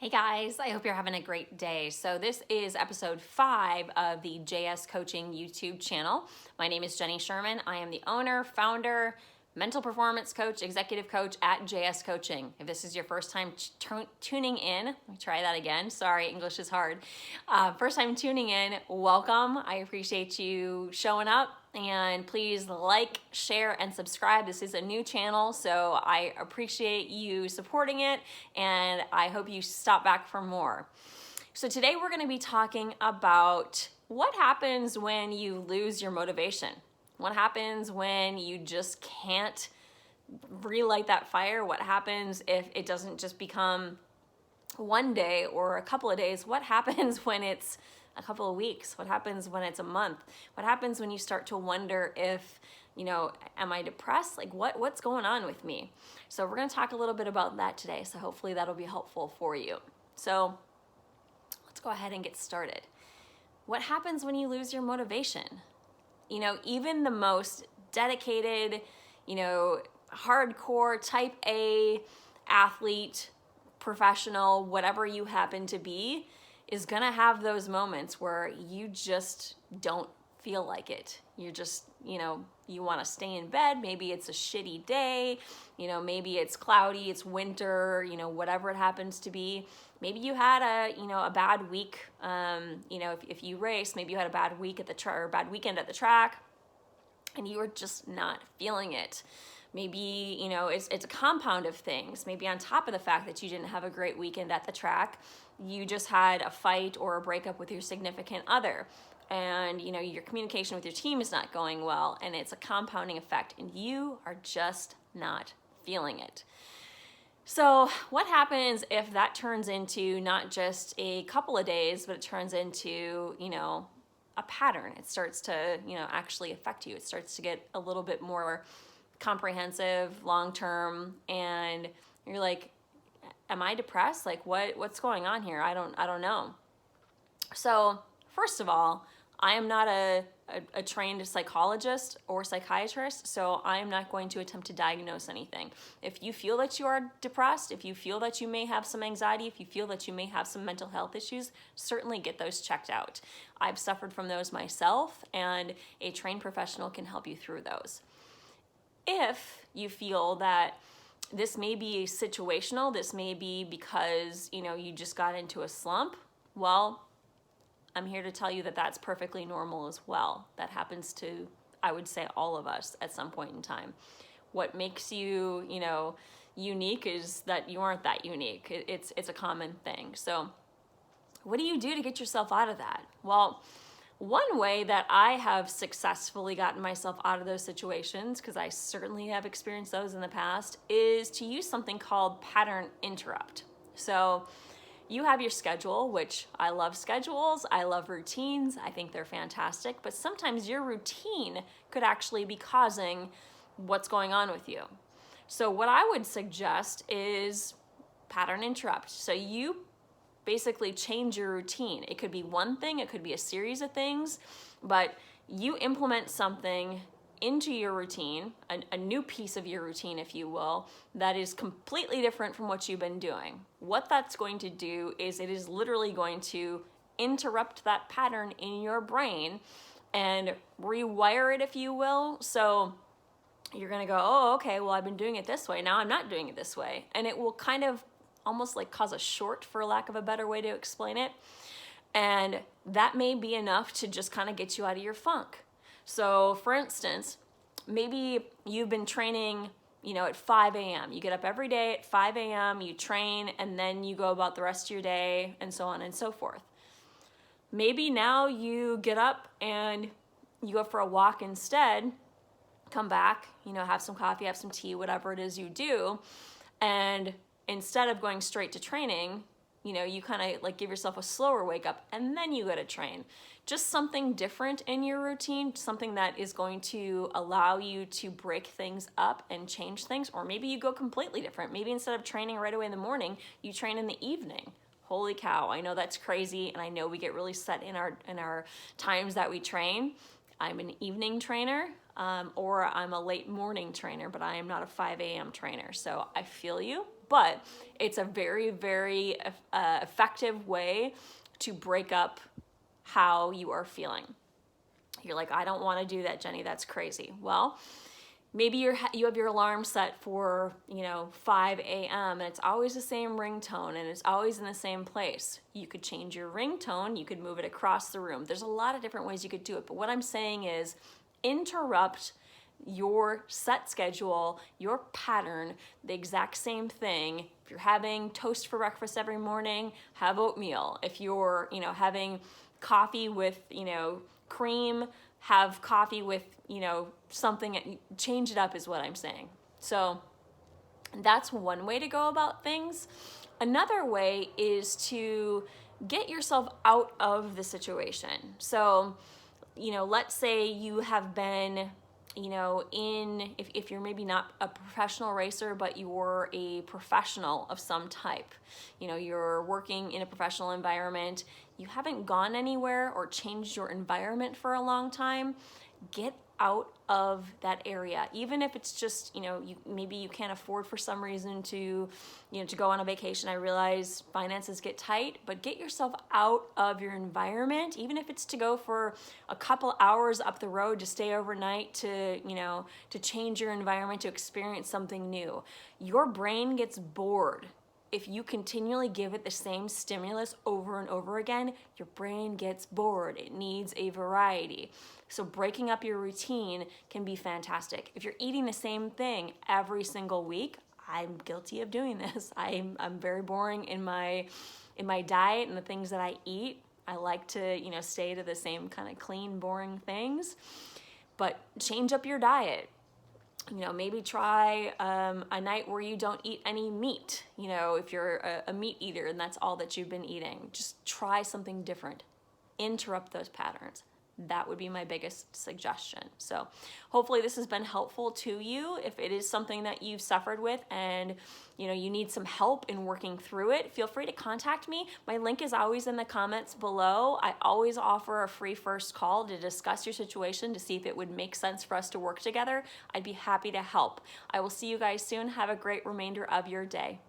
Hey guys, I hope you're having a great day. So this is episode 5 of the JS Coaching YouTube channel. My name is Jenny Sherman. I am the owner, founder, mental performance coach, executive coach at JS Coaching. If this is your first time tuning in, let me try that again. Sorry, English is hard. First time tuning in, welcome. I appreciate you showing up. And please like, share, and subscribe. This is a new channel, so I appreciate you supporting it, and I hope you stop back for more. So today we're going to be talking about what happens when you lose your motivation. What happens when you just can't relight that fire? What happens if it doesn't just become one day or a couple of days? What happens when it's a couple of weeks? What happens when it's a month? What happens when you start to wonder if, am I depressed? Like what's going on with me? So we're going to talk a little bit about that today. So hopefully that'll be helpful for you. So let's go ahead and get started. What happens when you lose your motivation? Even the most dedicated, hardcore type A athlete, professional, whatever you happen to be, is gonna have those moments where you just don't feel like it. You're just, you wanna stay in bed. Maybe it's a shitty day, maybe it's cloudy, it's winter, whatever it happens to be. Maybe you had a bad week, if you race, maybe you had a bad week at the track or bad weekend at the track and you were just not feeling it. Maybe, it's a compound of things. Maybe on top of the fact that you didn't have a great weekend at the track, you just had a fight or a breakup with your significant other. And, your communication with your team is not going well, and it's a compounding effect, and you are just not feeling it. So what happens if that turns into not just a couple of days, but it turns into, a pattern? It starts to, actually affect you. It starts to get a little bit more comprehensive, long-term, and you're like, am I depressed? Like what's going on here? I don't know. So first of all, I am not a trained psychologist or psychiatrist, so I am not going to attempt to diagnose anything. If you feel that you are depressed, if you feel that you may have some anxiety, if you feel that you may have some mental health issues, certainly get those checked out. I've suffered from those myself, and a trained professional can help you through those. If you feel that this may be situational, this may be because, you just got into a slump, well, I'm here to tell you that that's perfectly normal as well. That happens to, I would say, all of us at some point in time. What makes you, unique is that you aren't that unique. It's a common thing. So what do you do to get yourself out of that? Well, one way that I have successfully gotten myself out of those situations, because I certainly have experienced those in the past, is to use something called pattern interrupt. So you have your schedule, which I love schedules, I love routines, I think they're fantastic, but sometimes your routine could actually be causing what's going on with you. So what I would suggest is pattern interrupt. So you basically change your routine. It could be one thing, it could be a series of things, but you implement something into your routine, a new piece of your routine, if you will, that is completely different from what you've been doing. What that's going to do is it is literally going to interrupt that pattern in your brain and rewire it, if you will. So you're gonna go, oh, okay, well, I've been doing it this way. Now I'm not doing it this way. And it will kind of almost like cause a short, for lack of a better way to explain it. And that may be enough to just kind of get you out of your funk. So for instance, maybe you've been training, at 5 a.m. You get up every day at 5 a.m., you train, and then you go about the rest of your day, and so on and so forth. Maybe now you get up and you go for a walk instead, come back, have some coffee, have some tea, whatever it is you do, and instead of going straight to training, you kind of like give yourself a slower wake up and then you go to train. Just something different in your routine, something that is going to allow you to break things up and change things. Or maybe you go completely different. Maybe instead of training right away in the morning, you train in the evening. Holy cow, I know that's crazy, and I know we get really set in our times that we train. I'm an evening trainer, or I'm a late morning trainer, but I am not a 5 a.m. trainer. So I feel you. but it's a very, very effective way to break up how you are feeling. You're like, I don't want to do that, Jenny. That's crazy. Well, maybe you have your alarm set for 5 a.m. and it's always the same ringtone and it's always in the same place. You could change your ringtone. You could move it across the room. There's a lot of different ways you could do it. But what I'm saying is interrupt your set schedule, your pattern, the exact same thing. If you're having toast for breakfast every morning, have oatmeal. If you're having coffee with cream, have coffee with something. Change it up is what I'm saying. So that's one way to go about things. Another way is to get yourself out of the situation. So let's say you have been if you're maybe not a professional racer, but you're a professional of some type, you're working in a professional environment, you haven't gone anywhere or changed your environment for a long time, get out of that area. Even if it's just, maybe you can't afford for some reason to go on a vacation. I realize finances get tight, but get yourself out of your environment, even if it's to go for a couple hours up the road to stay overnight, to change your environment, to experience something new. Your brain gets bored. If you continually give it the same stimulus over and over again, your brain gets bored. It needs a variety. So breaking up your routine can be fantastic. If you're eating the same thing every single week, I'm guilty of doing this. I'm very boring in my diet and the things that I eat. I like to, stay to the same kind of clean, boring things. But change up your diet. Maybe try a night where you don't eat any meat. If you're a meat eater and that's all that you've been eating, just try something different. Interrupt those patterns. That would be my biggest suggestion. So hopefully this has been helpful to you. If it is something that you've suffered with and you need some help in working through it, feel free to contact me. My link is always in the comments below. I always offer a free first call to discuss your situation to see if it would make sense for us to work together. I'd be happy to help. I will see you guys soon. Have a great remainder of your day.